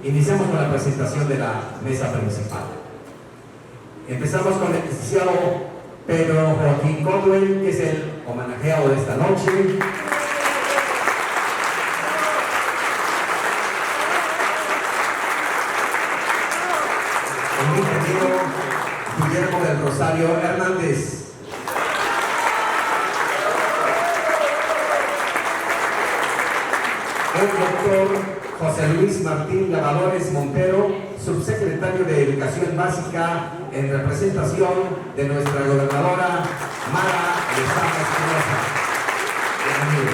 Iniciamos con la presentación de la mesa principal. Empezamos con el licenciado Pedro Joaquín Caldwell, que es el homenajeado de esta noche. El ingeniero Guillermo del Rosario Hernández. El doctor José Luis Martín Lavadores Montero, subsecretario de Educación Básica, en representación de nuestra gobernadora Mara Lezama Espinosa. Bienvenido.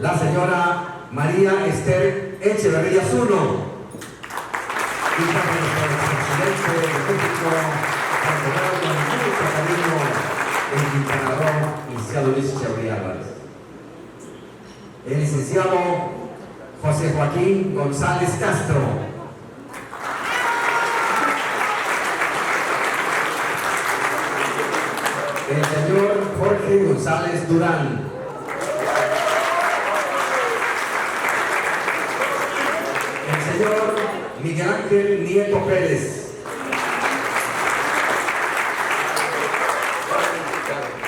La señora María Esther Echeverría Zuno, hija de nuestro presidente del México, con mucho cariño, el Quintana Roo, licenciado Luis Echeverría Álvarez. El licenciado José Joaquín González Castro. El señor Jorge González Durán. El señor Miguel Ángel Nieto Pérez.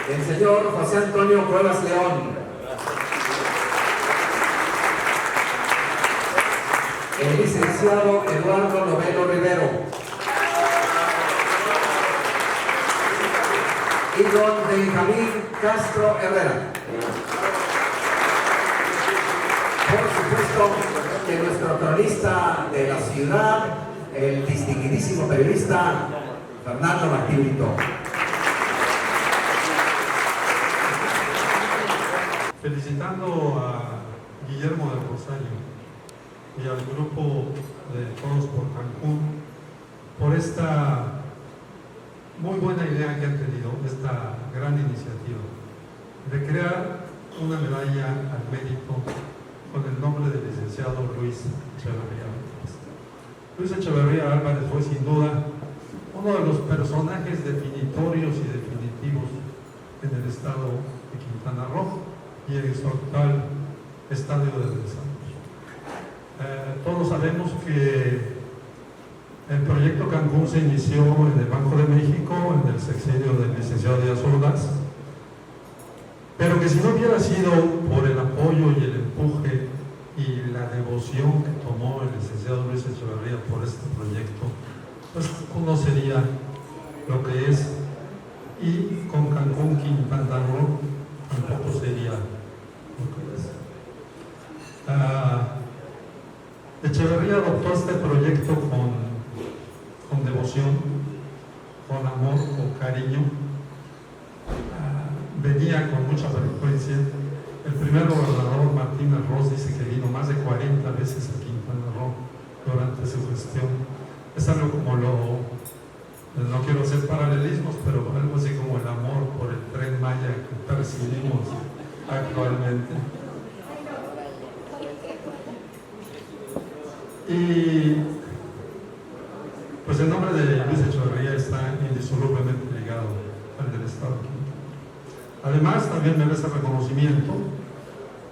El señor José Antonio Cuevas León. El licenciado Eduardo Novelo Rivero. Y don Benjamín Castro Herrera. Por supuesto que nuestro cronista de la ciudad, el distinguidísimo periodista Fernando Martín Brito. Felicitando a Guillermo del Rosario y al grupo de Todos por Cancún por esta muy buena idea que han tenido, esta gran iniciativa de crear una medalla al mérito con el nombre del licenciado Luis Echeverría Álvarez. Luis Echeverría Álvarez fue sin duda uno de los personajes definitorios y definitivos en el estado de Quintana Roo y en su actual estadio de desarrollo. Todos sabemos que el proyecto Cancún se inició en el Banco de México, en el sexenio del licenciado Díaz Ordaz, pero que si no hubiera sido por el apoyo y el empuje y la devoción que tomó el licenciado Luis Echeverría por este proyecto, pues no sería lo que es, y con Cancún Quintana Roo tampoco sería lo que es. Echeverría adoptó este proyecto con devoción, con amor, con cariño. Venía con mucha frecuencia. El primer gobernador Martín Arroz dice que vino más de 40 veces a Quintana Roo durante su gestión. Es algo como no quiero hacer paralelismos, pero algo así como el amor por el Tren Maya que percibimos actualmente. Y pues el nombre de Luis Echeverría está indisolublemente ligado al del Estado de Quintana. Además, también merece reconocimiento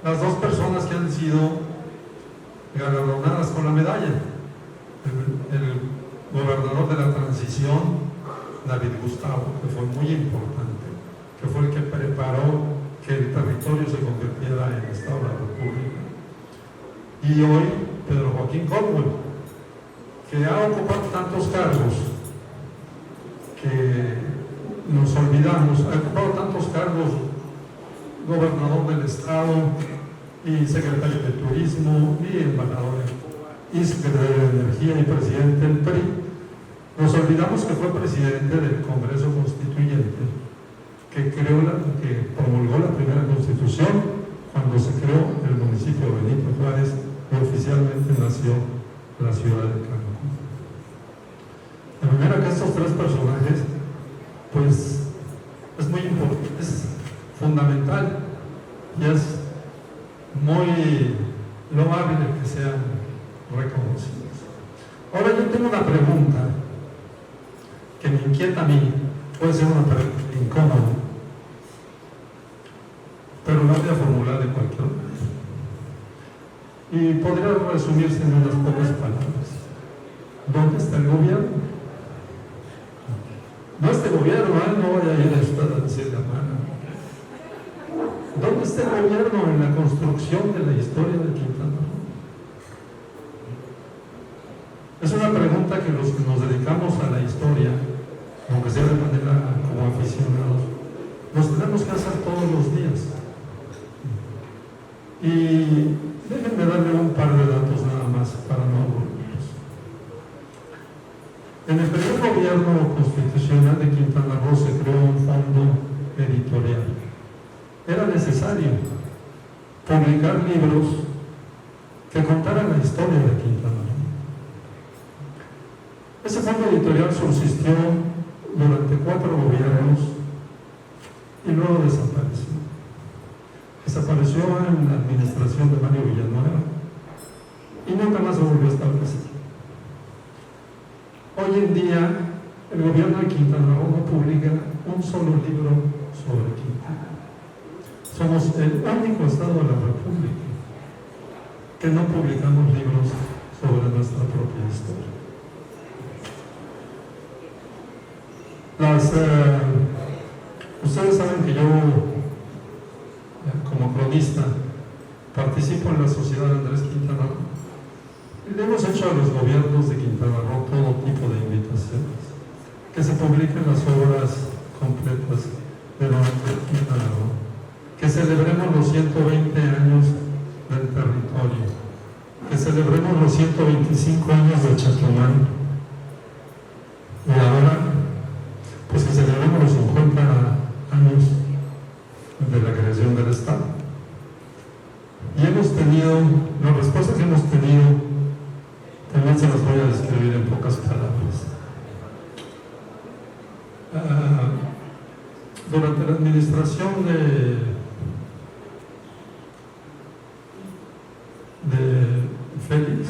las dos personas que han sido galardonadas con la medalla. El gobernador de la transición, David Gustavo, que fue muy importante, que fue el que preparó que el territorio se convirtiera en Estado de la República. Y hoy, Pedro Joaquín Caldwell, que ha ocupado tantos cargos que nos olvidamos, ha ocupado tantos cargos, gobernador del estado y secretario de turismo y embajador y secretario de energía y presidente del PRI. Nos olvidamos que fue presidente del Congreso Constituyente, que promulgó la primera constitución cuando se creó el municipio de Benito Juárez y oficialmente nació la ciudad de Cancún. De manera que estos tres personajes, pues, es muy importante, es fundamental y es muy loable que sean reconocidos. Ahora yo tengo una pregunta que me inquieta a mí, puede ser una pregunta incómoda, pero la voy a formular de cualquier manera. Y podría resumirse en unas pocas palabras. ¿Dónde está el gobierno? No este gobierno, no vaya a ir a usted a decir la mano. ¿Dónde está el gobierno en la construcción de la historia de Quintana Roo? Es una pregunta que los que nos dedicamos a la historia, aunque sea de manera como aficionados, nos tenemos que hacer todos los días. Y déjenme darle un par de datos nada más para no aburrirlos. En el primer gobierno constitucional de Quintana Roo se creó un fondo editorial. Era necesario publicar libros que contaran la historia de Quintana Roo. Ese fondo editorial subsistió durante 4 gobiernos y luego desapareció. Desapareció en la administración de Mario Villanueva y nunca más se volvió a establecer. Hoy en día, el gobierno de Quintana Roo no publica un solo libro sobre Quintana. Somos el único estado de la República que no publicamos libros sobre nuestra propia historia. Ustedes saben que yo, como cronista, participo en la Sociedad Andrés Quintana Roo. Le hemos hecho a los gobiernos de Quintana Roo todo tipo de invitaciones, que se publiquen las obras completas de Quintana Roo, que celebremos los 120 años del territorio, que celebremos los 125 años de Chacomán, y ahora pues que celebremos los 50 años de la creación del Estado. Y hemos tenido, la respuesta que hemos tenido, también se las voy a describir en pocas palabras. Durante la administración de Félix,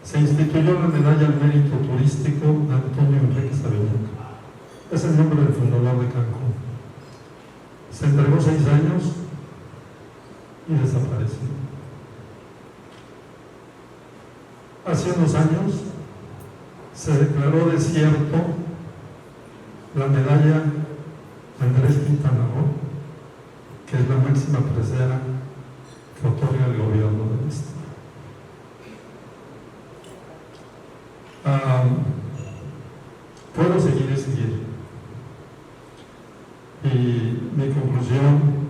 se instituyó la medalla al mérito turístico de Antonio Enríquez Avellaneda. Es el nombre del fundador de Cancún. Se entregó 6 años y desapareció. Hace unos años se declaró desierto la medalla Andrés Quintana Roo, que es la máxima presea que otorga el gobierno del Estado. Puedo seguir y seguir. Y mi conclusión,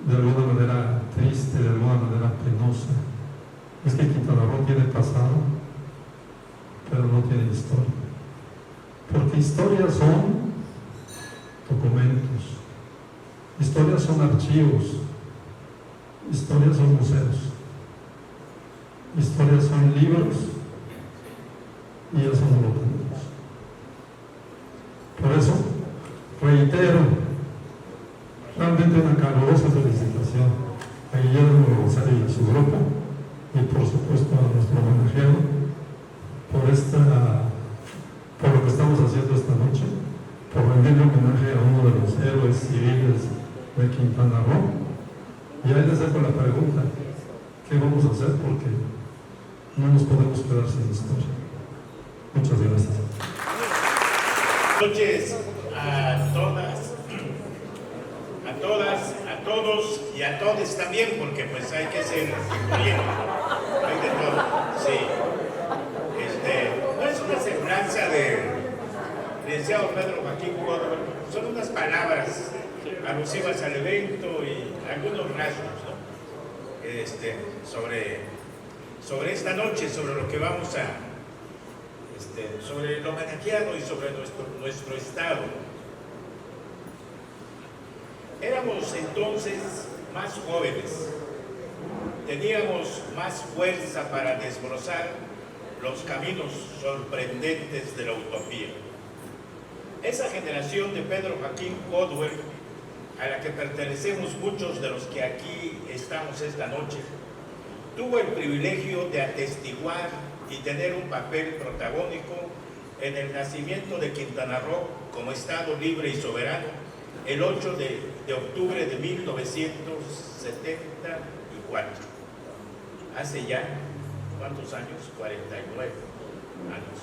de alguna manera triste, de alguna manera penosa, es que Quintana Roo tiene pasado, pero no tiene historia. Porque historias son documentos, historias son archivos, historias son museos, historias son libros, y eso no lo tenemos. Por eso, reitero realmente una calurosa felicitación a Guillermo Rosario y a su grupo, y por supuesto a nuestro homenajeado por lo que estamos haciendo esta noche, por rendirle homenaje a uno de los héroes civiles de Quintana Roo. Y ahí les dejo la pregunta: ¿qué vamos a hacer? Porque no nos podemos quedar sin historia. Muchas gracias. Buenas noches a todos y a todos también, porque pues hay que ser incluyente, hay de todo, sí. No es una semblanza de licenciado Pedro Joaquín Córdoba, son unas palabras alusivas al evento y algunos rasgos, ¿no? Sobre esta noche, sobre lo que vamos a sobre el homenajeado y sobre nuestro estado. Éramos entonces más jóvenes, teníamos más fuerza para desbrozar los caminos sorprendentes de la utopía. Esa generación de Pedro Joaquín Córdoba, a la que pertenecemos muchos de los que aquí estamos esta noche, tuvo el privilegio de atestiguar y tener un papel protagónico en el nacimiento de Quintana Roo como Estado libre y soberano el 8 de octubre de 1974. 1994. Hace ya, ¿cuántos años? 49 años.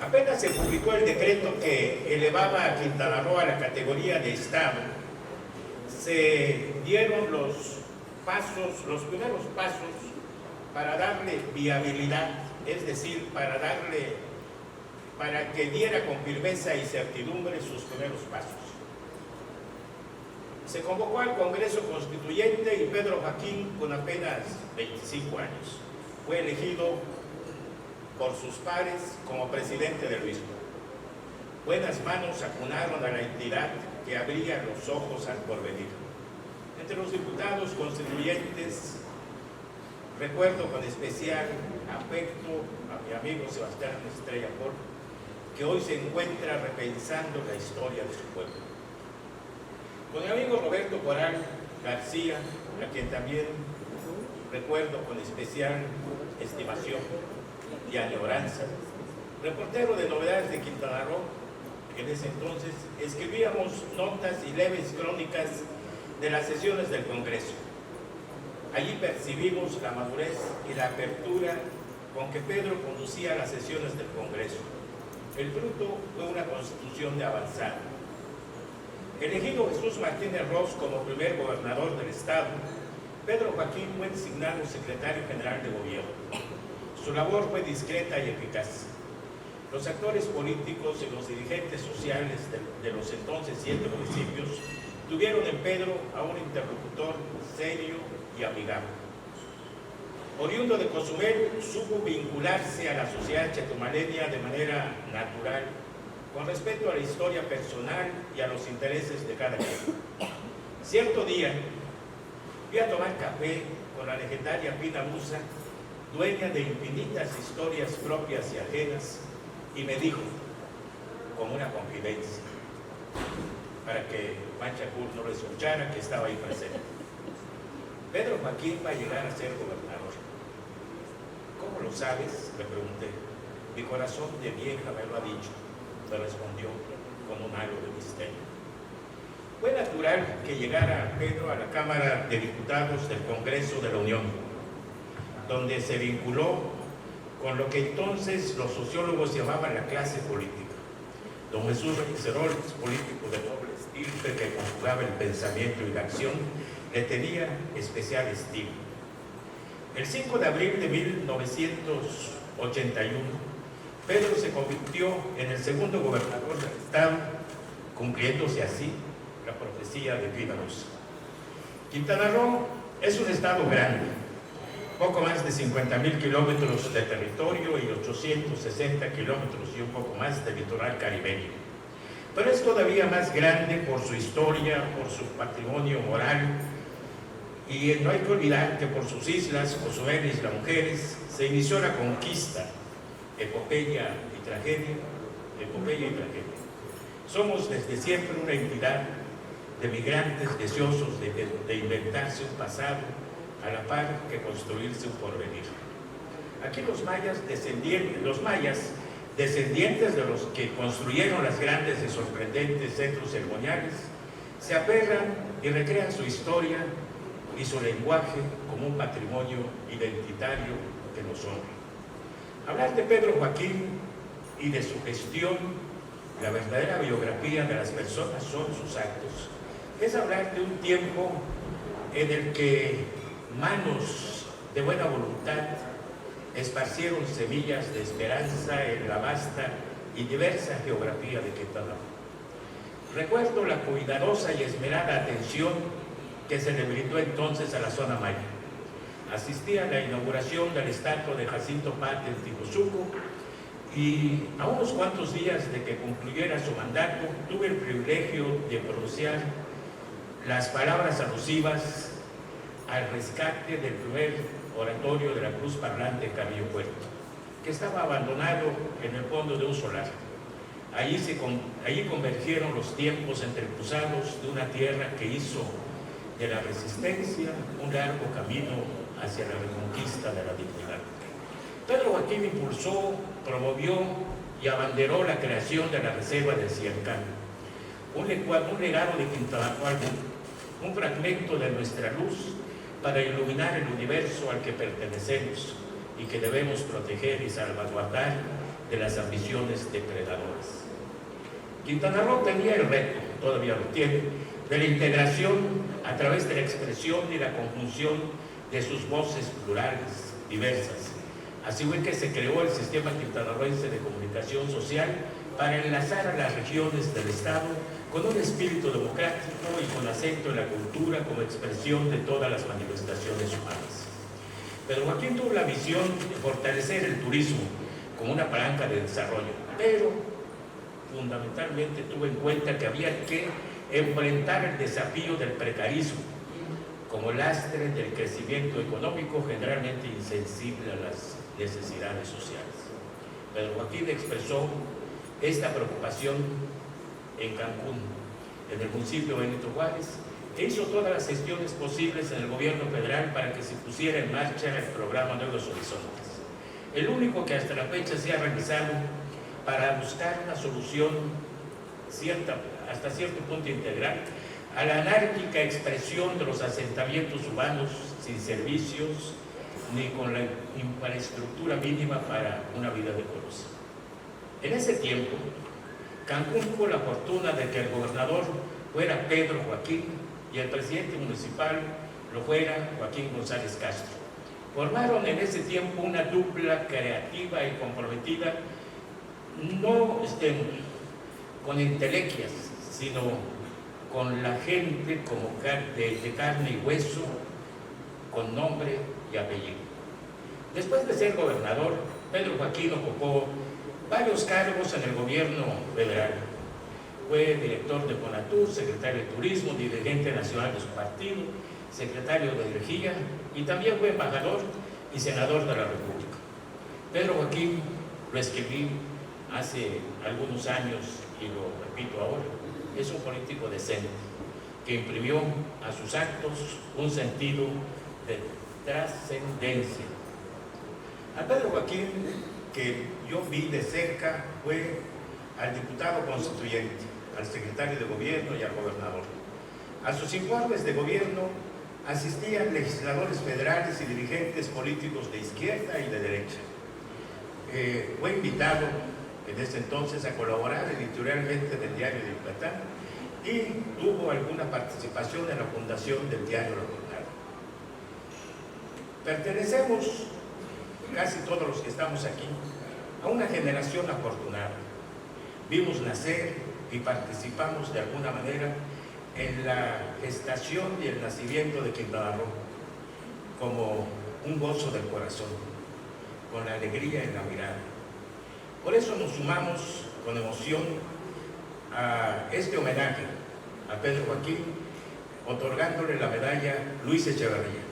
Apenas se publicó el decreto que elevaba a Quintana Roo a la categoría de Estado, se dieron los primeros pasos para darle viabilidad, es decir, para que diera con firmeza y certidumbre sus primeros pasos. Se convocó al Congreso Constituyente y Pedro Joaquín, con apenas 25 años, fue elegido por sus pares como presidente del mismo. Buenas manos acunaron a la entidad que abría los ojos al porvenir. Entre los diputados constituyentes, recuerdo con especial afecto a mi amigo Sebastián Estrella Porro, que hoy se encuentra repensando la historia de su pueblo. Con mi amigo Roberto Coral García, a quien también recuerdo con especial estimación y añoranza, reportero de Novedades de Quintana Roo, en ese entonces escribíamos notas y leves crónicas de las sesiones del Congreso. Allí percibimos la madurez y la apertura con que Pedro conducía las sesiones del Congreso. El fruto fue una constitución de avanzada. Elegido Jesús Martínez Ros como primer gobernador del estado, Pedro Joaquín fue designado secretario general de gobierno. Su labor fue discreta y eficaz. Los actores políticos y los dirigentes sociales de los entonces 7 municipios tuvieron en Pedro a un interlocutor serio y amigable. Oriundo de Cozumel, supo vincularse a la sociedad chetumalenia de manera natural, con respeto a la historia personal y a los intereses de cada quien. Cierto día, fui a tomar café con la legendaria Pina Musa, dueña de infinitas historias propias y ajenas, y me dijo, como una confidencia, para que Manchacur no lo escuchara, que estaba ahí presente: Pedro Joaquín va a llegar a ser gobernador. ¿Cómo lo sabes?, le pregunté. Mi corazón de vieja me lo ha dicho, me respondió con un halo de misterio. Fue natural que llegara Pedro a la Cámara de Diputados del Congreso de la Unión, donde se vinculó con lo que entonces los sociólogos llamaban la clase política. Don Jesús Ricerol, político de noble estirpe que conjugaba el pensamiento y la acción, le tenía especial estima. El 5 de abril de 1981, Pedro se convirtió en el segundo gobernador del estado, cumpliéndose así la profecía de Pina Musa. Quintana Roo es un estado grande, poco más de 50,000 kilómetros de territorio y 860 kilómetros y un poco más de litoral caribeño. Pero es todavía más grande por su historia, por su patrimonio moral, y no hay que olvidar que por sus islas, Cozumel y Isla Mujeres, se inició la conquista, epopeya y tragedia. Somos desde siempre una entidad de migrantes deseosos de inventarse un pasado a la par que construirse un porvenir. Aquí los mayas, descendientes de los que construyeron las grandes y sorprendentes centros ceremoniales, se aferran y recrean su historia y su lenguaje como un patrimonio identitario que nos honra. Hablar de Pedro Joaquín y de su gestión, la verdadera biografía de las personas son sus actos. Es hablar de un tiempo en el que manos de buena voluntad esparcieron semillas de esperanza en la vasta y diversa geografía de Quintana Roo. Recuerdo la cuidadosa y esmerada atención que se le brindó entonces a la zona maya. Asistí a la inauguración del estatua de Jacinto Pate en Tijuzuco y a unos cuantos días de que concluyera su mandato tuve el privilegio de pronunciar las palabras alusivas al rescate del primer oratorio de la Cruz Parlante Carrillo Puerto, que estaba abandonado en el fondo de un solar. Allí convergieron los tiempos entrecruzados de una tierra que hizo de la resistencia un largo camino hacia la reconquista de la dignidad. Pedro Joaquín impulsó, promovió y abanderó la creación de la Reserva del Ciancán, un legado de Quintana Roo, un fragmento de nuestra luz para iluminar el universo al que pertenecemos y que debemos proteger y salvaguardar de las ambiciones depredadoras. Quintana Roo tenía el reto, todavía lo tiene, de la integración a través de la expresión y la conjunción de sus voces plurales, diversas. Así fue que se creó el Sistema Quintanarroense de Comunicación Social para enlazar a las regiones del Estado con un espíritu democrático y con acento en la cultura como expresión de todas las manifestaciones humanas. Pedro Joaquín tuvo la visión de fortalecer el turismo como una palanca de desarrollo, pero fundamentalmente tuvo en cuenta que había que enfrentar el desafío del precarismo como lastre del crecimiento económico generalmente insensible a las necesidades sociales. Pedro Joaquín expresó esta preocupación en Cancún, en el municipio Benito Juárez, e hizo todas las gestiones posibles en el gobierno federal para que se pusiera en marcha el programa Nuevos Horizontes, el único que hasta la fecha se ha realizado para buscar una solución hasta cierto punto integral a la anárquica expresión de los asentamientos humanos sin servicios ni con la infraestructura mínima para una vida decorosa. En ese tiempo, Cancún tuvo la fortuna de que el gobernador fuera Pedro Joaquín y el presidente municipal lo fuera Joaquín González Castro. Formaron en ese tiempo una dupla creativa y comprometida, no con entelequias, sino con la gente como de carne y hueso, con nombre y apellido. Después de ser gobernador, Pedro Joaquín ocupó varios cargos en el gobierno federal. Fue director de Fonatur, secretario de Turismo, dirigente nacional de su partido, secretario de Energía y también fue embajador y senador de la República. Pedro Joaquín, lo escribí hace algunos años y lo repito ahora, es un político decente que imprimió a sus actos un sentido de trascendencia. A Pedro Joaquín, que yo vi de cerca, fue al diputado constituyente, al secretario de gobierno y al gobernador. A sus informes de gobierno asistían legisladores federales y dirigentes políticos de izquierda y de derecha. Fue invitado en ese entonces a colaborar editorialmente del diario de Yucatán y tuvo alguna participación en la fundación del diario La Jornada. Pertenecemos, casi todos los que estamos aquí, a una generación afortunada. Vimos nacer y participamos de alguna manera en la gestación y el nacimiento de Quintana Roo como un gozo del corazón, con la alegría en la mirada. Por eso nos sumamos con emoción a este homenaje a Pedro Joaquín, otorgándole la medalla Luis Echeverría,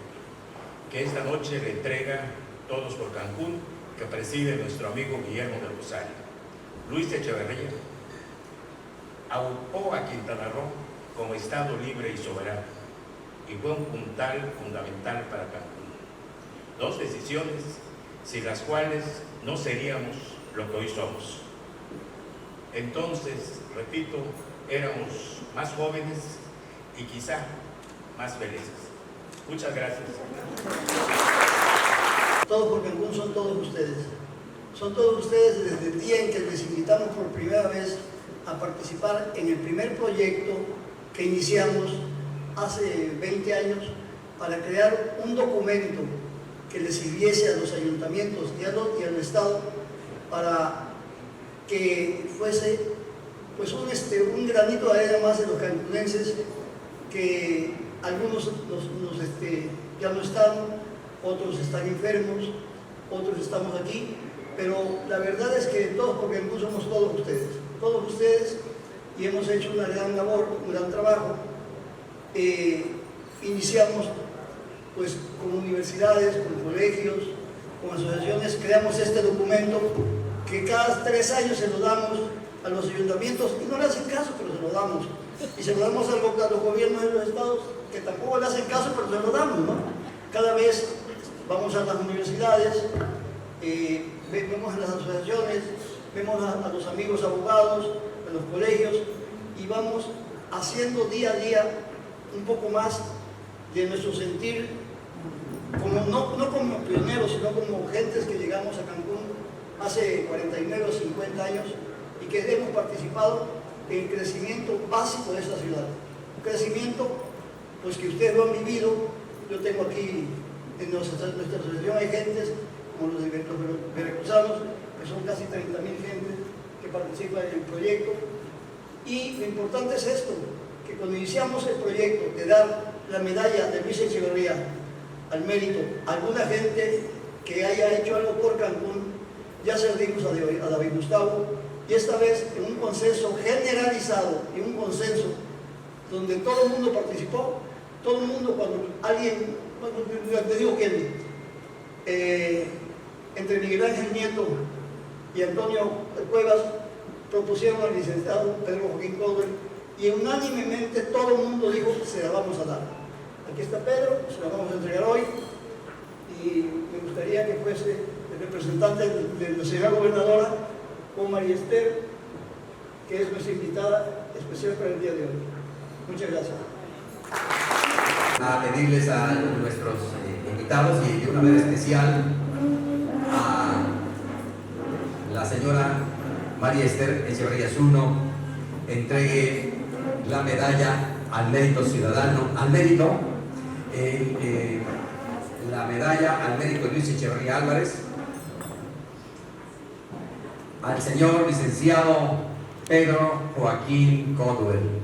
que esta noche le entrega Todos por Cancún, que preside nuestro amigo Guillermo del Rosario. Luis Echeverría aupó a Quintana Roo como Estado libre y soberano y fue un puntal fundamental para Cancún. Dos decisiones sin las cuales no seríamos lo que hoy somos. Entonces, repito, éramos más jóvenes y quizá más felices. Muchas gracias. Todos por Cancún son todos ustedes. Son todos ustedes desde el día en que les invitamos por primera vez a participar en el primer proyecto que iniciamos hace 20 años para crear un documento que le sirviese a los ayuntamientos y al Estado para que fuese pues un granito de arena más de los cancunenses, que algunos ya no están, otros están enfermos, otros estamos aquí, pero la verdad es que todos por Cancún somos todos ustedes, y hemos hecho una gran labor, un gran trabajo. Iniciamos pues con universidades, con colegios, con asociaciones, creamos este documento que cada 3 años se lo damos a los ayuntamientos y no le hacen caso, pero se lo damos. Y se lo damos a los gobiernos de los estados, que tampoco le hacen caso, pero se lo damos, ¿no? Cada vez vamos a las universidades, vemos a las asociaciones, vemos a los amigos abogados, a los colegios, y vamos haciendo día a día un poco más de nuestro sentir sino como gentes que llegamos a Cancún hace 49 o 50 años y que hemos participado en el crecimiento básico de esta ciudad. Un crecimiento pues que ustedes lo han vivido. Yo tengo aquí en nuestra asociación hay gentes como los veracruzanos, que son casi 30.000 gentes que participan en el proyecto. Y lo importante es esto, que cuando iniciamos el proyecto de dar la medalla de Luis Echeverría al mérito a alguna gente que haya hecho algo por Cancún, ya se lo dimos a David Gustavo, y esta vez en un consenso generalizado y un consenso donde todo el mundo participó, todo el mundo, cuando alguien, te digo que entre Miguel Ángel Nieto y Antonio Cuevas propusieron al licenciado Pedro Joaquín Caldwell y unánimemente todo el mundo dijo que se la vamos a dar. Aquí está Pedro, se la vamos a entregar hoy y me gustaría que fuese el representante de la señora gobernadora o María Esther, que es nuestra invitada especial para el día de hoy. Muchas gracias. A pedirles a nuestros invitados y de una manera especial a la señora María Esther Echeverría Zuno entregue la medalla al mérito ciudadano, al mérito, la medalla al mérito Luis Echeverría Álvarez, al señor licenciado Pedro Joaquín Caldwell.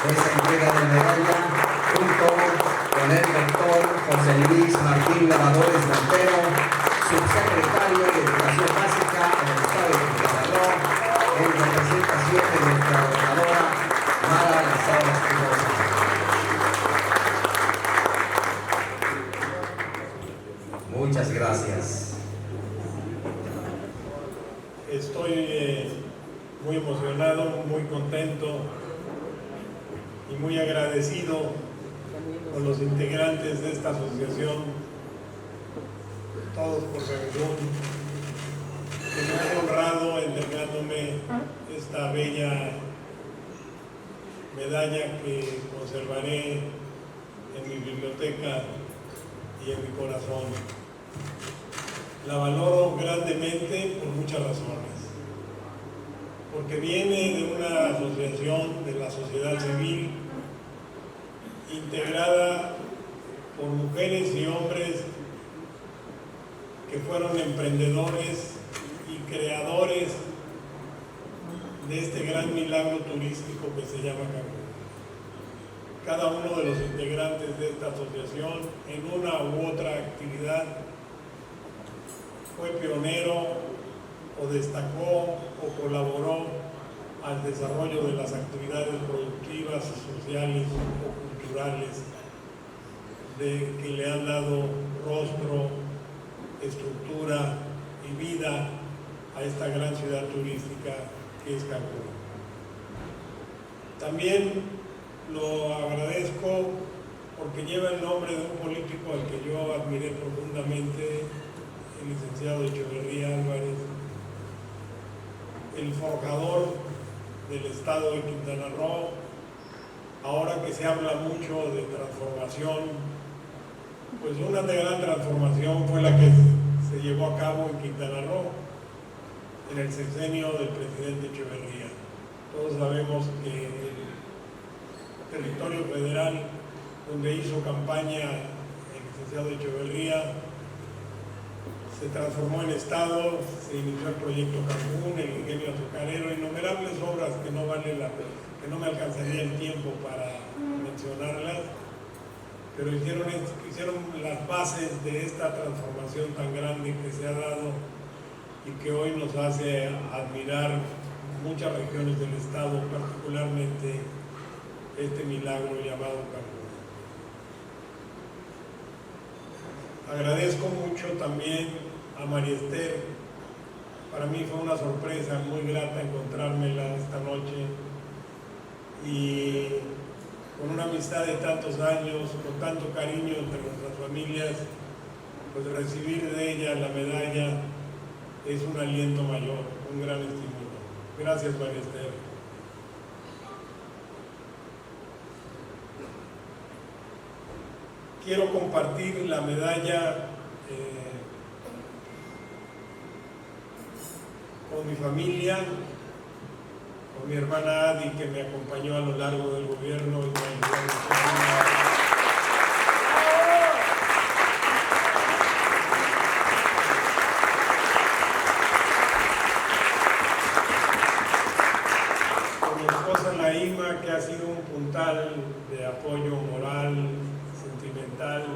Esa entrega de medalla junto con el doctor José Luis Martín Lavadores Montero, subsecretario de Educación Básica en el Estado de Quintana Roo, en representación de nuestra gobernadora Mara Lezama Espinosa. Muchas gracias. Estoy muy emocionado, muy contento y muy agradecido con los integrantes de esta asociación, todos por Cancún, que me han honrado entregándome esta bella medalla que conservaré en mi biblioteca y en mi corazón. La valoro grandemente por muchas razones, porque viene de una asociación de la sociedad civil integrada por mujeres y hombres que fueron emprendedores y creadores de este gran milagro turístico que se llama Cancún. Cada uno de los integrantes de esta asociación en una u otra actividad fue pionero o destacó o colaboró al desarrollo de las actividades productivas, sociales o culturales que le han dado rostro, estructura y vida a esta gran ciudad turística que es Cancún. También lo agradezco porque lleva el nombre de un político al que yo admiré profundamente, el licenciado Echeverría Álvarez, el forjador del estado de Quintana Roo. Ahora que se habla mucho de transformación, pues una gran transformación fue la que se llevó a cabo en Quintana Roo en el sexenio del presidente Echeverría. Todos sabemos que el territorio federal donde hizo campaña el licenciado Echeverría se transformó en estado, se inició el proyecto Cancún, el ingenio azucarero, innumerables obras que no me alcanzaría el tiempo para mencionarlas, pero hicieron las bases de esta transformación tan grande que se ha dado y que hoy nos hace admirar muchas regiones del estado, particularmente este milagro llamado Cancún. Agradezco mucho también a María Esther. Para mí fue una sorpresa muy grata encontrármela esta noche y con una amistad de tantos años, con tanto cariño entre nuestras familias, pues recibir de ella la medalla es un aliento mayor, un gran estímulo. Gracias, María Esther. Quiero compartir la medalla con mi familia, con mi hermana Adi, que me acompañó a lo largo del gobierno y me ayudó muchísimo. Que ha sido un puntal de apoyo moral, sentimental,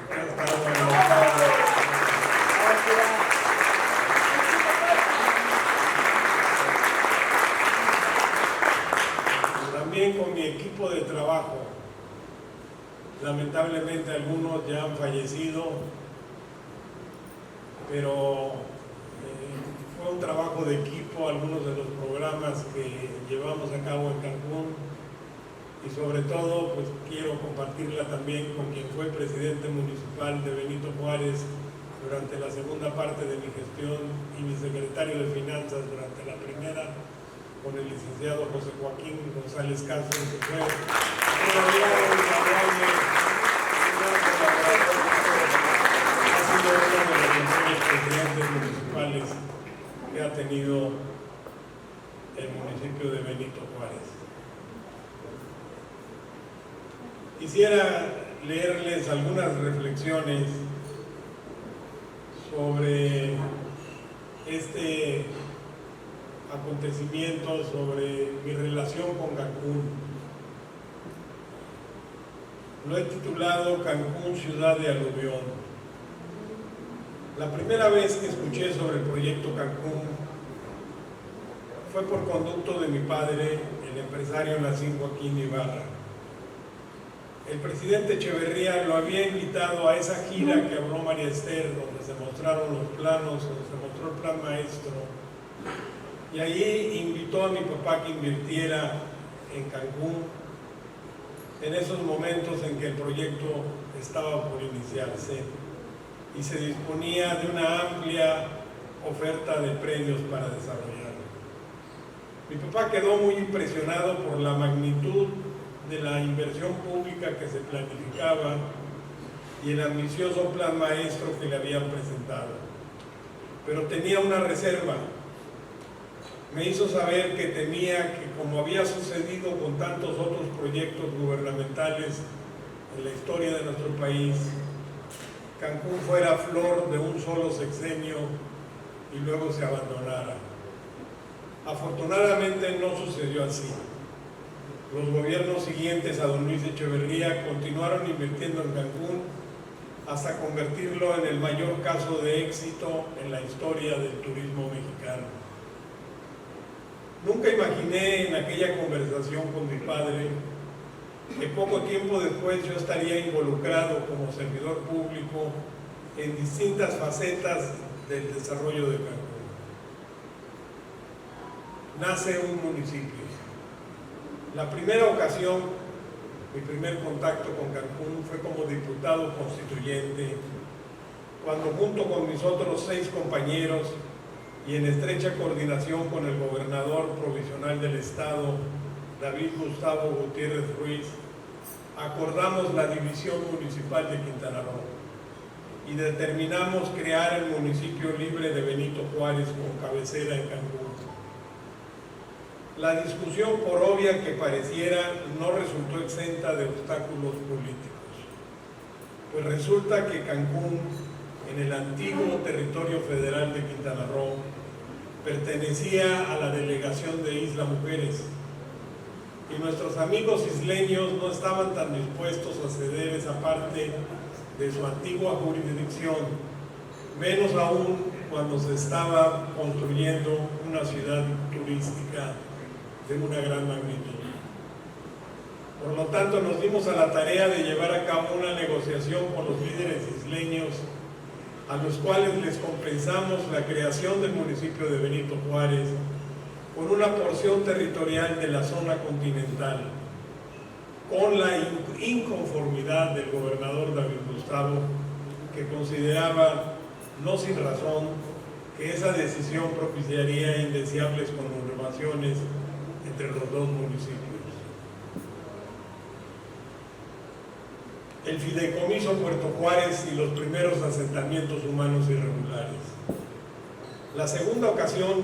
que ha estado en también con mi equipo de trabajo. Lamentablemente algunos ya han fallecido, pero fue un trabajo de equipo, algunos de los programas que llevamos a cabo en Cancún, y sobre todo pues quiero compartirla también con quien fue presidente municipal de Benito Juárez durante la segunda parte de mi gestión y mi secretario de Finanzas durante la primera, con el licenciado José Joaquín González Castro, que fue un aliado invaluable, ha sido uno de los mejores presidentes municipales que ha tenido el municipio de Benito Juárez. Quisiera leerles algunas reflexiones sobre este acontecimiento, sobre mi relación con Cancún. Lo he titulado Cancún, ciudad de aluvión. La primera vez que escuché sobre el proyecto Cancún fue por conducto de mi padre, el empresario Nacín Joaquín Ibarra. El presidente Echeverría lo había invitado a esa gira que habló María Esther, donde se mostraron los planos, donde se mostró el plan maestro, y ahí invitó a mi papá que invirtiera en Cancún en esos momentos en que el proyecto estaba por iniciarse y se disponía de una amplia oferta de predios para desarrollar. Mi papá quedó muy impresionado por la magnitud de la inversión pública que se planificaba y el ambicioso plan maestro que le habían presentado. Pero tenía una reserva. Me hizo saber que temía que, como había sucedido con tantos otros proyectos gubernamentales en la historia de nuestro país, Cancún fuera flor de un solo sexenio y luego se abandonara. Afortunadamente no sucedió así. Los gobiernos siguientes a don Luis Echeverría continuaron invirtiendo en Cancún hasta convertirlo en el mayor caso de éxito en la historia del turismo mexicano. Nunca imaginé en aquella conversación con mi padre que poco tiempo después yo estaría involucrado como servidor público en distintas facetas del desarrollo de Cancún. Nace un municipio. La primera ocasión, mi primer contacto con Cancún fue como diputado constituyente, cuando junto con mis otros 6 compañeros y en estrecha coordinación con el gobernador provisional del estado, David Gustavo Gutiérrez Ruiz, acordamos la división municipal de Quintana Roo y determinamos crear el municipio libre de Benito Juárez con cabecera en Cancún. La discusión, por obvia que pareciera, no resultó exenta de obstáculos políticos, pues resulta que Cancún, en el antiguo territorio federal de Quintana Roo, pertenecía a la delegación de Isla Mujeres, y nuestros amigos isleños no estaban tan dispuestos a ceder esa parte de su antigua jurisdicción, menos aún cuando se estaba construyendo una ciudad turística de una gran magnitud. Por lo tanto, nos dimos a la tarea de llevar a cabo una negociación con los líderes isleños, a los cuales les compensamos la creación del municipio de Benito Juárez con una porción territorial de la zona continental, con la inconformidad del gobernador David Gustavo, que consideraba, no sin razón, que esa decisión propiciaría indeseables conurbaciones entre los dos municipios. El fideicomiso Puerto Juárez y los primeros asentamientos humanos irregulares. La segunda ocasión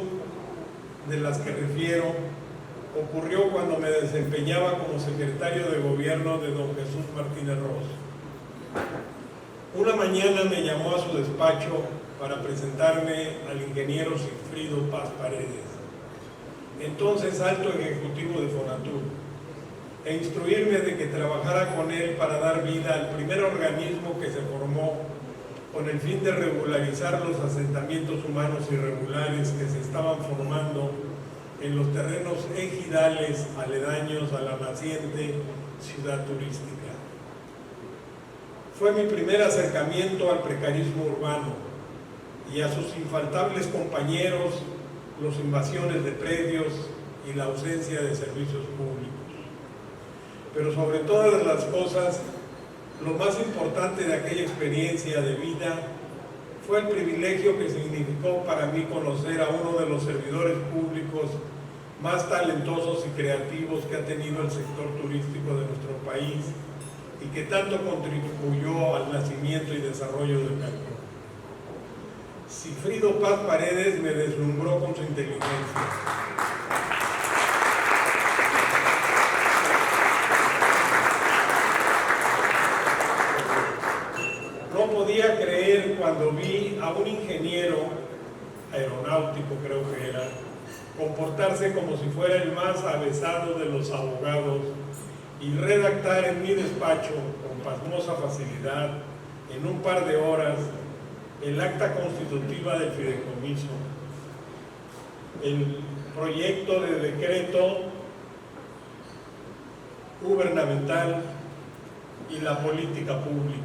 de las que refiero ocurrió cuando me desempeñaba como secretario de gobierno de don Jesús Martínez Ros. Una mañana me llamó a su despacho para presentarme al ingeniero Sigfrido Paz Paredes, entonces alto ejecutivo de Fonatur, e instruirme de que trabajara con él para dar vida al primer organismo que se formó con el fin de regularizar los asentamientos humanos irregulares que se estaban formando en los terrenos ejidales aledaños a la naciente ciudad turística. Fue mi primer acercamiento al precarismo urbano y a sus infaltables compañeros, las invasiones de predios y la ausencia de servicios públicos. Pero sobre todas las cosas, lo más importante de aquella experiencia de vida fue el privilegio que significó para mí conocer a uno de los servidores públicos más talentosos y creativos que ha tenido el sector turístico de nuestro país y que tanto contribuyó al nacimiento y desarrollo de Cancún. Sigfrido Paz Paredes me deslumbró con su inteligencia. No podía creer cuando vi a un ingeniero aeronáutico, creo que era, comportarse como si fuera el más avesado de los abogados y redactar en mi despacho con pasmosa facilidad, en un par de horas, el acta constitutiva del fideicomiso, el proyecto de decreto gubernamental y la política pública.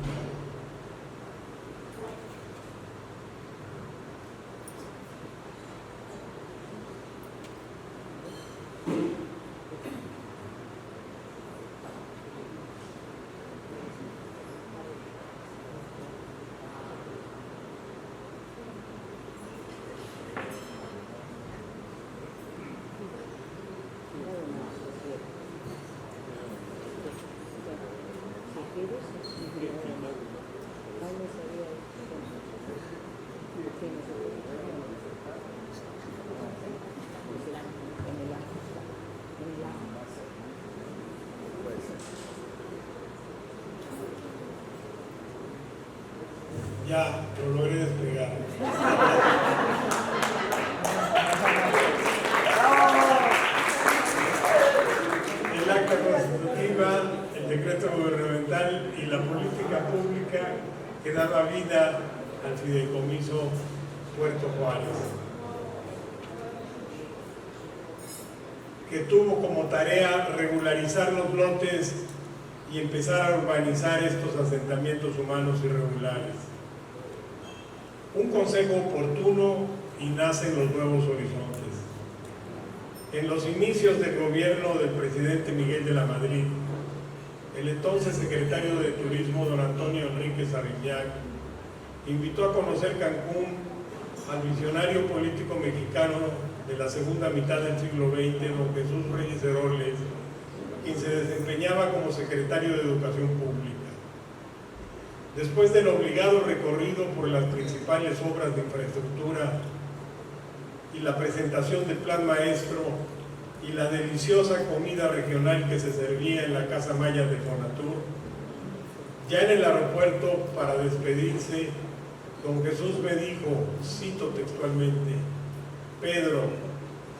Ya, lo logré despegar. El acta constitutiva, el decreto gubernamental y la política pública que daba vida al fideicomiso Puerto Juárez, que tuvo como tarea regularizar los lotes y empezar a urbanizar estos asentamientos humanos irregulares. Un consejo oportuno y nacen los nuevos horizontes. En los inicios del gobierno del presidente Miguel de la Madrid, el entonces secretario de Turismo, don Antonio Enríquez Aviñac, invitó a conocer Cancún al visionario político mexicano de la segunda mitad del siglo XX, don Jesús Reyes Heroles, quien se desempeñaba como secretario de Educación Pública. Después del obligado recorrido por las principales obras de infraestructura y la presentación del Plan Maestro y la deliciosa comida regional que se servía en la Casa Maya de Fonatur, ya en el aeropuerto para despedirse, don Jesús me dijo, cito textualmente: Pedro,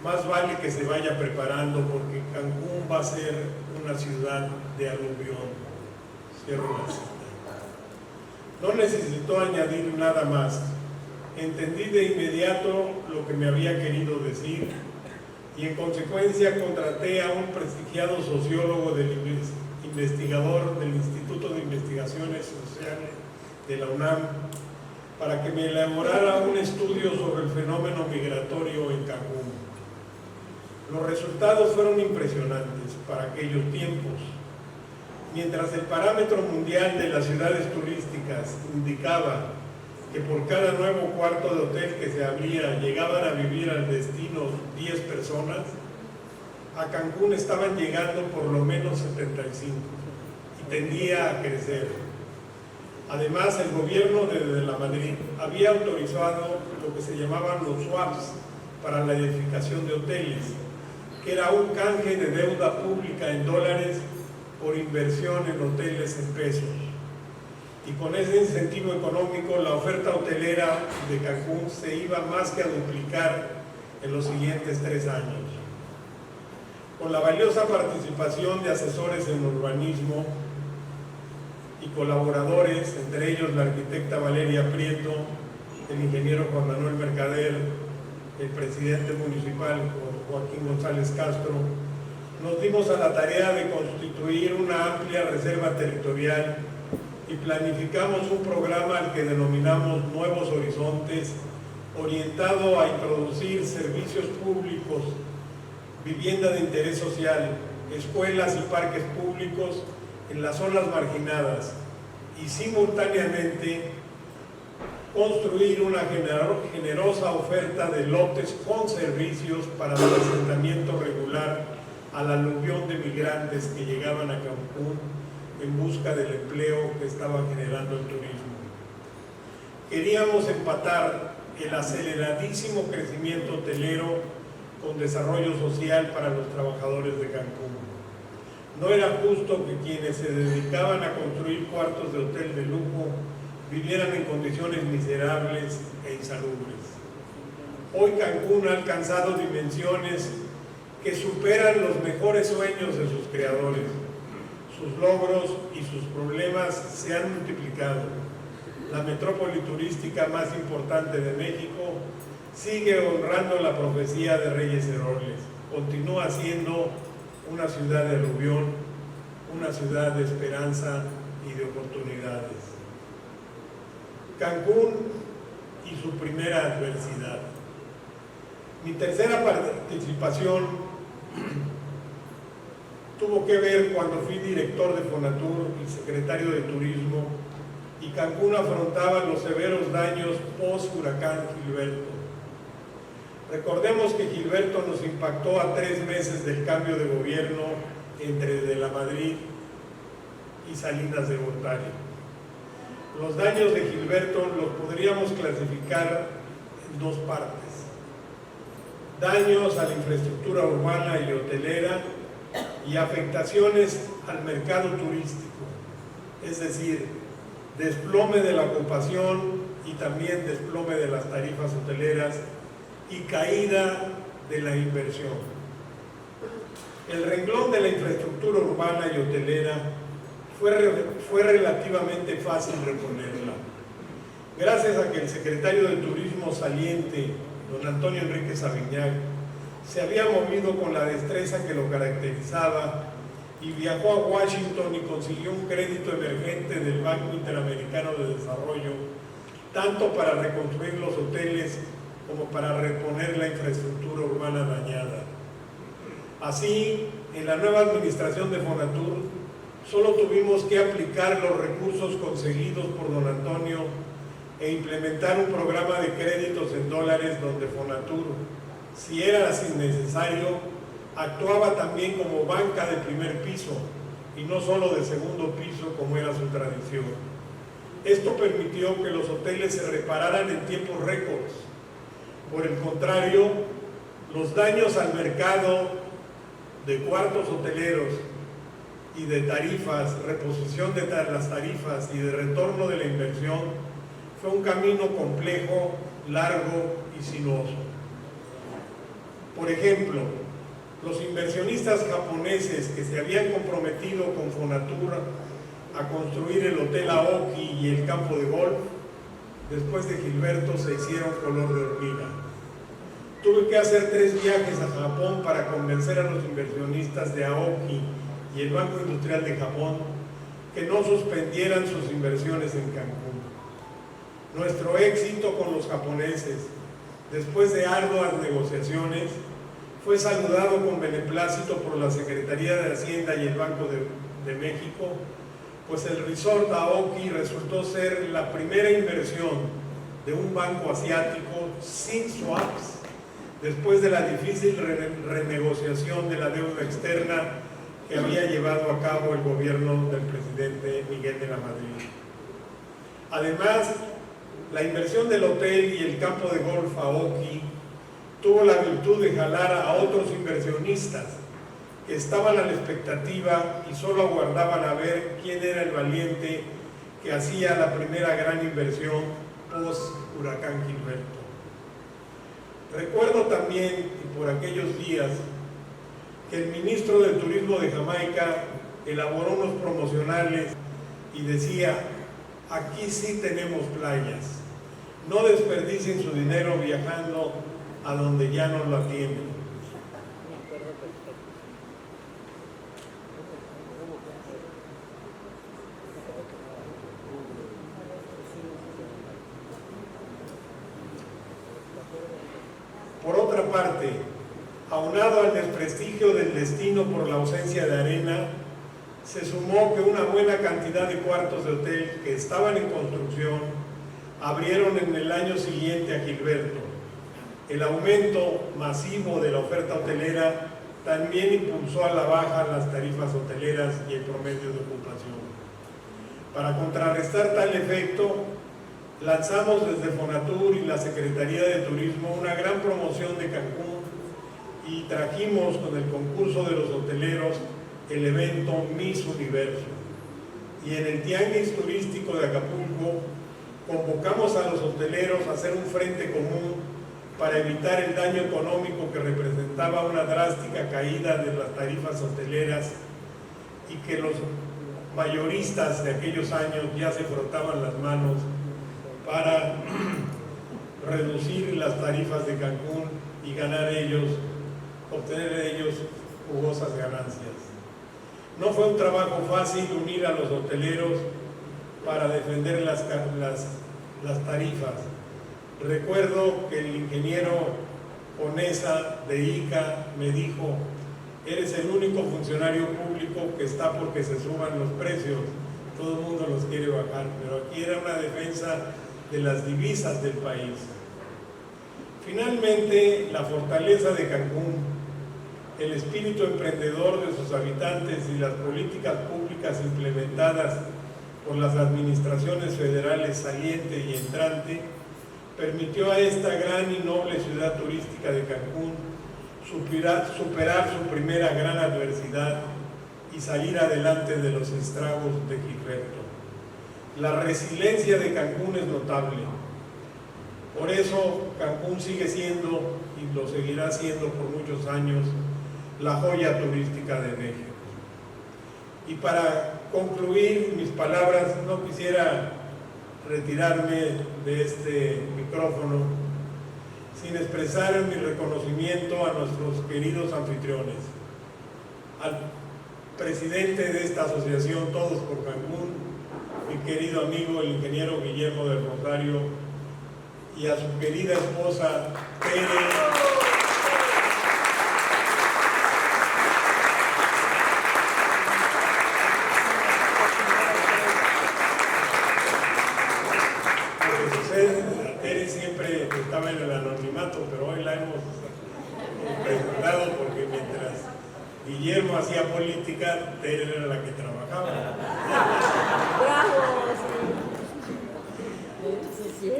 más vale que se vaya preparando porque Cancún va a ser una ciudad de aluvión. Cierro la cita. No necesitó añadir nada más. Entendí de inmediato lo que me había querido decir y en consecuencia contraté a un prestigiado sociólogo investigador del Instituto de Investigaciones Sociales de la UNAM para que me elaborara un estudio sobre el fenómeno migratorio en Cancún. Los resultados fueron impresionantes para aquellos tiempos. Mientras el parámetro mundial de las ciudades turísticas indicaba que por cada nuevo cuarto de hotel que se abría llegaban a vivir al destino 10 personas, a Cancún estaban llegando por lo menos 75 y tendía a crecer. Además, el gobierno de la Madrid había autorizado lo que se llamaban los swaps para la edificación de hoteles, que era un canje de deuda pública en dólares por inversión en hoteles en pesos. Y con ese incentivo económico, la oferta hotelera de Cancún se iba más que a duplicar en los siguientes 3 años. Con la valiosa participación de asesores en urbanismo y colaboradores, entre ellos la arquitecta Valeria Prieto, el ingeniero Juan Manuel Mercader, el presidente municipal Joaquín González Castro, nos dimos a la tarea de constituir una amplia reserva territorial y planificamos un programa al que denominamos Nuevos Horizontes, orientado a introducir servicios públicos, vivienda de interés social, escuelas y parques públicos en las zonas marginadas y simultáneamente construir una generosa oferta de lotes con servicios para el asentamiento regular al aluvión de migrantes que llegaban a Cancún en busca del empleo que estaba generando el turismo. Queríamos empatar el aceleradísimo crecimiento hotelero con desarrollo social para los trabajadores de Cancún. No era justo que quienes se dedicaban a construir cuartos de hotel de lujo vivieran en condiciones miserables e insalubres. Hoy Cancún ha alcanzado dimensiones que superan los mejores sueños de sus creadores. Sus logros y sus problemas se han multiplicado. La metrópoli turística más importante de México sigue honrando la profecía de Reyes Heroles. Continúa siendo una ciudad de aluvión, una ciudad de esperanza y de oportunidades. Cancún y su primera adversidad. Mi tercera participación tuvo que ver cuando fui director de Fonatur y secretario de Turismo y Cancún afrontaba los severos daños post-huracán Gilberto. Recordemos que Gilberto nos impactó a 3 meses del cambio de gobierno entre De la Madrid y Salinas de Gortari. Los daños de Gilberto los podríamos clasificar en 2 partes. Daños a la infraestructura urbana y hotelera y afectaciones al mercado turístico, es decir, desplome de la ocupación y también desplome de las tarifas hoteleras y caída de la inversión. El renglón de la infraestructura urbana y hotelera fue relativamente fácil reponerla. Gracias a que el secretario de Turismo saliente, don Antonio Enrique Sabiñac, se había movido con la destreza que lo caracterizaba y viajó a Washington y consiguió un crédito emergente del Banco Interamericano de Desarrollo, tanto para reconstruir los hoteles como para reponer la infraestructura urbana dañada. Así, en la nueva administración de Fonatur, solo tuvimos que aplicar los recursos conseguidos por don Antonio e implementar un programa de créditos en dólares donde Fonatur, si era así necesario, actuaba también como banca de primer piso y no solo de segundo piso como era su tradición. Esto permitió que los hoteles se repararan en tiempos récords. Por el contrario, los daños al mercado de cuartos hoteleros y de tarifas, reposición de las tarifas y de retorno de la inversión fue un camino complejo, largo y sinuoso. Por ejemplo, los inversionistas japoneses que se habían comprometido con Fonatur a construir el Hotel Aoki y el campo de golf, después de Gilberto se hicieron color de hormiga. Tuve que hacer 3 viajes a Japón para convencer a los inversionistas de Aoki y el Banco Industrial de Japón que no suspendieran sus inversiones en Cancún. Nuestro éxito con los japoneses, después de arduas negociaciones, fue saludado con beneplácito por la Secretaría de Hacienda y el Banco de de México, pues el Resort Aoki resultó ser la primera inversión de un banco asiático sin swaps, después de la difícil renegociación de la deuda externa que había llevado a cabo el gobierno del presidente Miguel de la Madrid. Además, la inversión del hotel y el campo de golf Aoki tuvo la virtud de jalar a otros inversionistas que estaban a la expectativa y solo aguardaban a ver quién era el valiente que hacía la primera gran inversión post huracán Gilberto. Recuerdo también, y por aquellos días, que el ministro de Turismo de Jamaica elaboró unos promocionales y decía: aquí sí tenemos playas, no desperdicien su dinero viajando a donde ya no la tienen. Por otra parte, aunado al desprestigio del destino por la ausencia de arena, se sumó que una buena cantidad de cuartos de hotel que estaban en construcción abrieron en el año siguiente a Gilberto. El aumento masivo de la oferta hotelera también impulsó a la baja las tarifas hoteleras y el promedio de ocupación. Para contrarrestar tal efecto, lanzamos desde Fonatur y la Secretaría de Turismo una gran promoción de Cancún y trajimos con el concurso de los hoteleros el evento Miss Universo. Y en el Tianguis Turístico de Acapulco convocamos a los hoteleros a hacer un frente común para evitar el daño económico que representaba una drástica caída de las tarifas hoteleras y que los mayoristas de aquellos años ya se frotaban las manos para reducir las tarifas de Cancún y obtener ellos jugosas ganancias. No fue un trabajo fácil unir a los hoteleros para defender las tarifas. Recuerdo que el ingeniero Onesa de ICA me dijo: eres el único funcionario público que está porque se suban los precios, todo el mundo los quiere bajar, pero aquí era una defensa de las divisas del país. Finalmente, la fortaleza de Cancún, el espíritu emprendedor de sus habitantes y las políticas públicas implementadas por las administraciones federales saliente y entrante, permitió a esta gran y noble ciudad turística de Cancún superar su primera gran adversidad y salir adelante de los estragos de Gilberto. La resiliencia de Cancún es notable. Por eso Cancún sigue siendo, y lo seguirá siendo por muchos años, la joya turística de México. Y para concluir mis palabras, no quisiera retirarme de este micrófono sin expresar mi reconocimiento a nuestros queridos anfitriones, al presidente de esta asociación Todos por Cancún, mi querido amigo el ingeniero Guillermo del Rosario, y a su querida esposa Tere. Siempre estaba en el anonimato, pero hoy la hemos presentado porque mientras Guillermo hacía política, Tere era la que trabajaba. ¡Bravo! ¿Sí?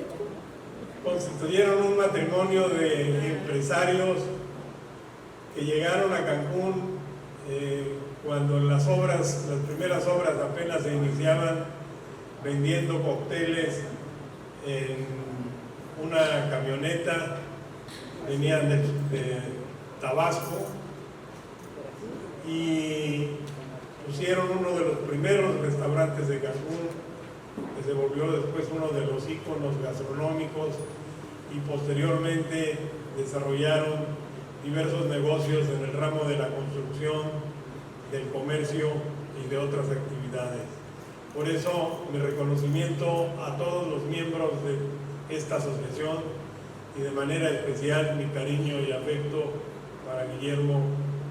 Constituyeron un matrimonio de empresarios que llegaron a Cancún cuando las primeras obras apenas se iniciaban, vendiendo cócteles en una camioneta, venían de Tabasco y pusieron uno de los primeros restaurantes de Cancún, que se volvió después uno de los íconos gastronómicos, y posteriormente desarrollaron diversos negocios en el ramo de la construcción, del comercio y de otras actividades. Por eso mi reconocimiento a todos los miembros de esta asociación y de manera especial mi cariño y afecto para Guillermo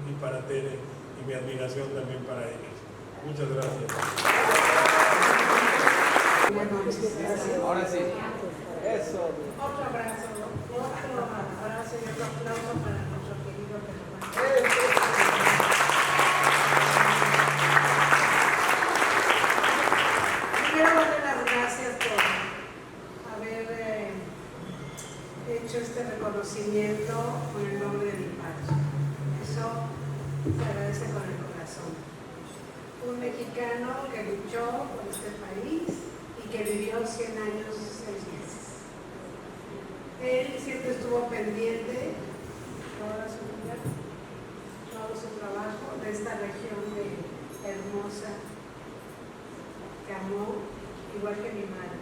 y para Tere, y mi admiración también para ellos. Muchas gracias. Buenas noches. Ahora sí. Eso. Otro abrazo y otro aplauso para nuestro querido Pedro. Quiero darle las gracias por haber hecho este reconocimiento con el nombre de mi padre. Eso se agradece con el corazón. Un mexicano que luchó por este país y que vivió 100 años, 6 meses. Él siempre estuvo pendiente toda su vida, todo su trabajo de esta región hermosa que amó igual que mi madre.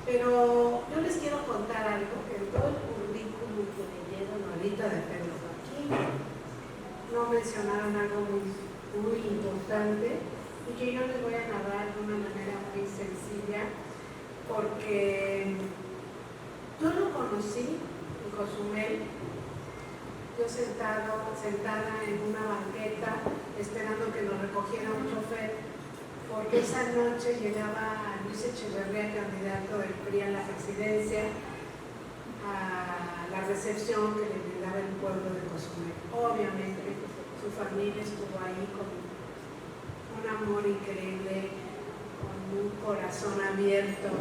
Pero yo les quiero contar algo que en todo el currículum que me dieron ahorita de Pedro Joaquín no mencionaron algo muy importante y que yo les voy a narrar de una manera muy sencilla porque yo lo conocí en Cozumel, yo sentada en una banqueta esperando que nos recogiera un chofer, porque esa noche llegaba Luis Echeverría, candidato del PRI a la presidencia, a la recepción que le brindaba el pueblo de Cozumel. Obviamente su familia estuvo ahí con un amor increíble, con un corazón abierto,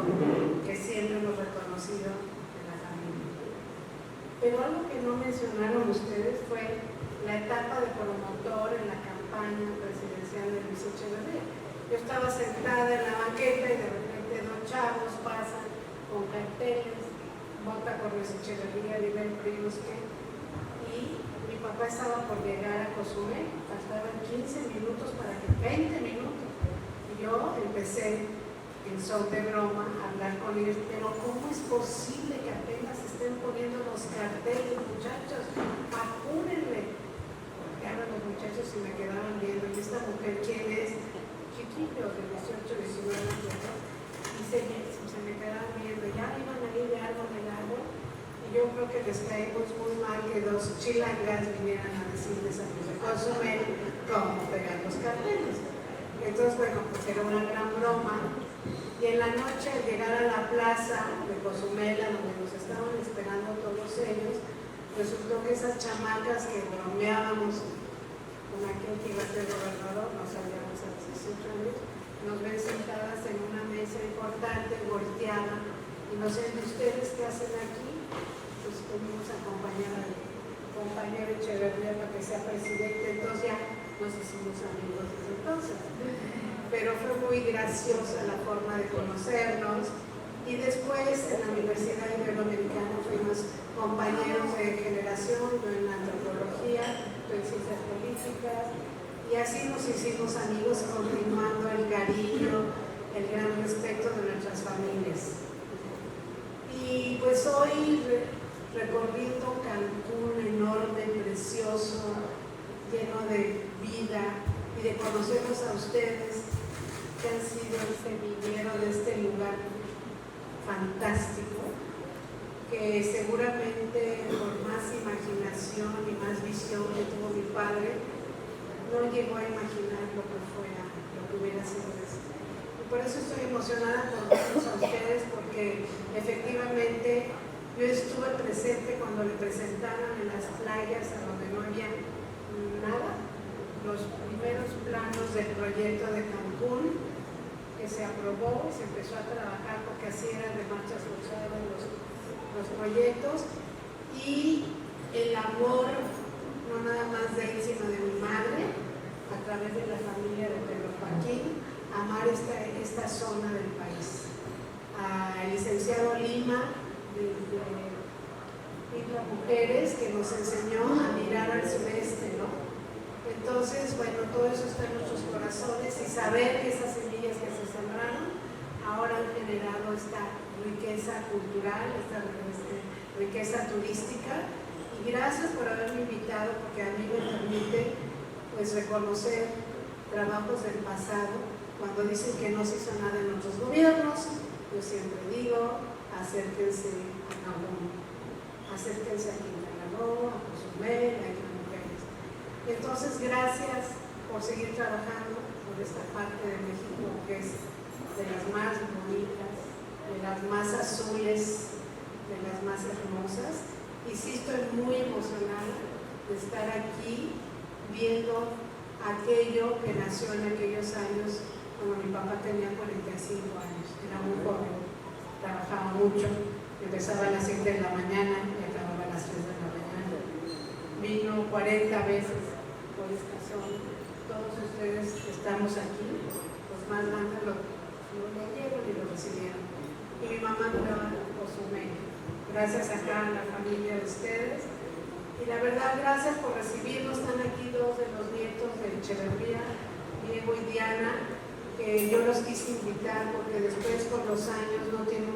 que siempre hemos reconocido de la familia. Pero algo que no mencionaron ustedes fue la etapa de promotor en la campaña presidencial de Luis Echeverría. Yo estaba sentada en la banqueta y de repente dos chavos pasan con carteles, vota por Luis Echeverría, vive el PRI, no sé qué. Y mi papá estaba por llegar a Cozumel, faltaban 15 minutos para que 20 minutos. Y yo empecé en son de broma a hablar con ellos, pero ¿cómo es posible que apenas estén poniendo los carteles, muchachos? Apúrenle. Voltearon los muchachos y me quedaban viendo, ¿y esta mujer quién es? Chiquillo de 18, 19 años, y se me quedaban viendo, ya iban a ir de árbol en árbol, y yo creo que les caímos muy mal que dos chilangas vinieran a decirles a los de Cozumel cómo pegar los carteles. Entonces, bueno, pues era una gran broma, y en la noche al llegar a la plaza de Cozumel, donde nos estaban esperando todos ellos, resultó que esas chamacas que bromeábamos con aquel que iba a ser gobernador, nos salíamos a los 18 años, nos ven sentadas en una mesa importante, volteada, y nos dicen, ¿ustedes qué hacen aquí? Pues venimos a acompañar al compañero Echeverría para que sea presidente, entonces ya nos hicimos amigos desde entonces. Pero fue muy graciosa la forma de conocernos, y después en la Universidad Iberoamericana fuimos compañeros de generación, yo en antropología, en ciencias políticas, y así nos hicimos amigos, continuando el cariño, el gran respeto de nuestras familias. Y pues hoy recorriendo Cancún, enorme, precioso, lleno de vida, y de conocerlos a ustedes, que han sido el semillero de este lugar fantástico, que seguramente por más imaginación y más visión que tuvo mi padre, no llegó a imaginar lo que hubiera sido esto. Y por eso estoy emocionada por verlos a ustedes, porque efectivamente yo estuve presente cuando le presentaron en las playas a donde no había nada, los primeros planos del proyecto de Cancún, que se aprobó y se empezó a trabajar, porque así eran de marchas forzadas los proyectos, y el amor, no nada más de él, sino de mi madre, a través de la familia de Pedro Joaquín, amar esta zona del país. Al licenciado Lima, de Isla Mujeres, que nos enseñó a mirar al sureste, ¿no? Entonces, bueno, todo eso está en nuestros corazones, y saber que esas semillas que se sembraron ahora han generado esta riqueza cultural, esta riqueza turística. Y gracias por haberme invitado, porque a mí me permite pues reconocer trabajos del pasado. Cuando dicen que no se hizo nada en otros gobiernos, yo siempre digo, acérquense a Cancún, acérquense a Quintana Roo, a Cozumel, a Isla Mujeres. Entonces, gracias por seguir trabajando por esta parte de México que es de las más bonitas, de las más azules, de las más hermosas. Y sí estoy muy emocionada de estar aquí viendo aquello que nació en aquellos años cuando mi papá tenía 45 años, era muy joven, trabajaba mucho, empezaba a las 7 de la mañana y acababa a las 3 de la mañana. Vino 40 veces por esta zona. Todos ustedes que estamos aquí, los más grandes lo leyeron y lo recibieron. Y mi mamá duraba Cozumel. Gracias acá a la familia de ustedes. Y la verdad, gracias por recibirnos. Están aquí dos de los nietos de Echeverría, Diego y Diana, que yo los quise invitar porque después con los años no tiene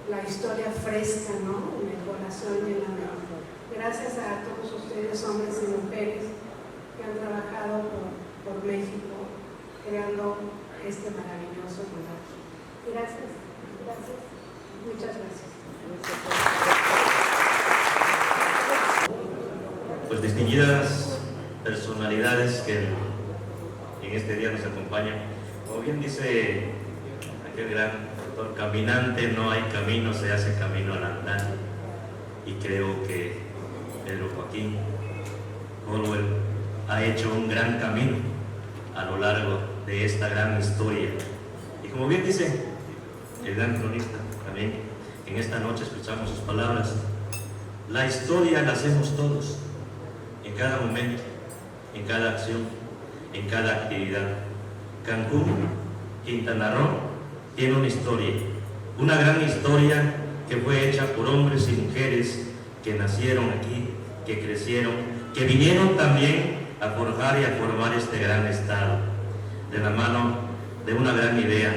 la historia fresca, ¿no? En el corazón y en la mente. Gracias a todos ustedes, hombres y mujeres, que han trabajado por México, creando este maravilloso lugar. Gracias, gracias, muchas gracias. Pues distinguidas personalidades que en este día nos acompañan, como bien dice aquel gran autor, caminante no hay camino, se hace camino al andar. Y creo que Pedro Joaquín Colwell ha hecho un gran camino a lo largo de esta gran historia. Y como bien dice el gran cronista también, en esta noche escuchamos sus palabras: la historia la hacemos todos, en cada momento, en cada acción, en cada actividad. Cancún, Quintana Roo, tiene una gran historia que fue hecha por hombres y mujeres que nacieron aquí, que crecieron, que vinieron también a forjar y a formar este gran estado, de la mano de una gran idea,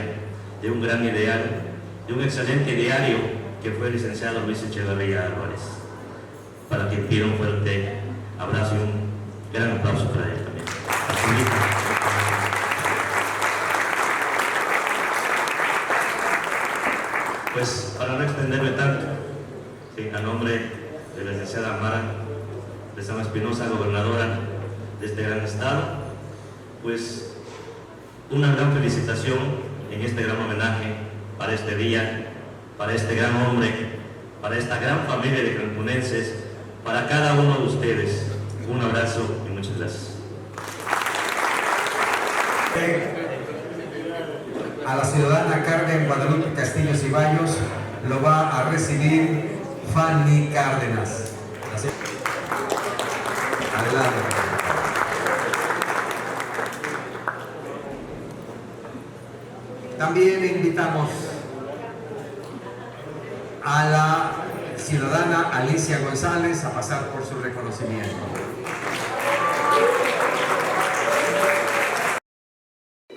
de un gran ideal, de un excelente ideario que fue el licenciado Luis Echeverría Álvarez, para quien pido un fuerte abrazo y un gran aplauso para él también. Pues para no extenderme tanto, sí, a nombre de la licenciada Mara Lezama Espinosa, gobernadora de este gran estado, pues una gran felicitación en este gran homenaje para este día, para este gran hombre, para esta gran familia de cancunenses, para cada uno de ustedes. Un abrazo y muchas gracias. A la ciudadana Carmen Guadalupe Castillo Ciballos lo va a recibir Fanny Cárdenas. Así. Adelante. También invitamos a la ciudadana Alicia González a pasar por su reconocimiento.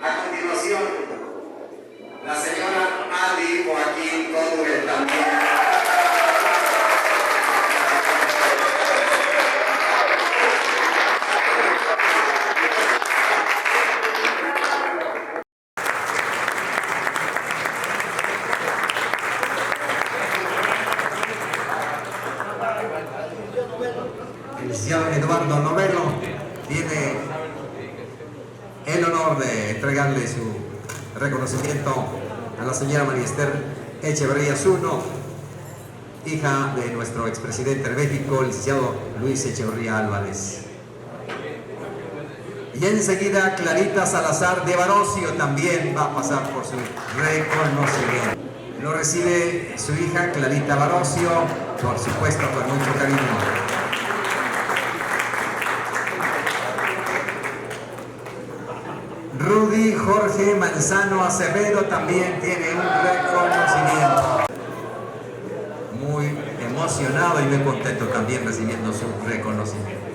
A continuación, la señora Adi Joaquín Colwell también. El licenciado Eduardo Novelo tiene el honor de entregarle su reconocimiento a la señora María Esther Echeverría Zuno, hija de nuestro expresidente de México, el licenciado Luis Echeverría Álvarez. Y enseguida Clarita Salazar de Barocio también va a pasar por su reconocimiento. Lo recibe su hija Clarita Barocio, por supuesto con mucho cariño. Rudy Jorge Manzano Acevedo también tiene un reconocimiento. Muy emocionado y muy contento también recibiendo su reconocimiento.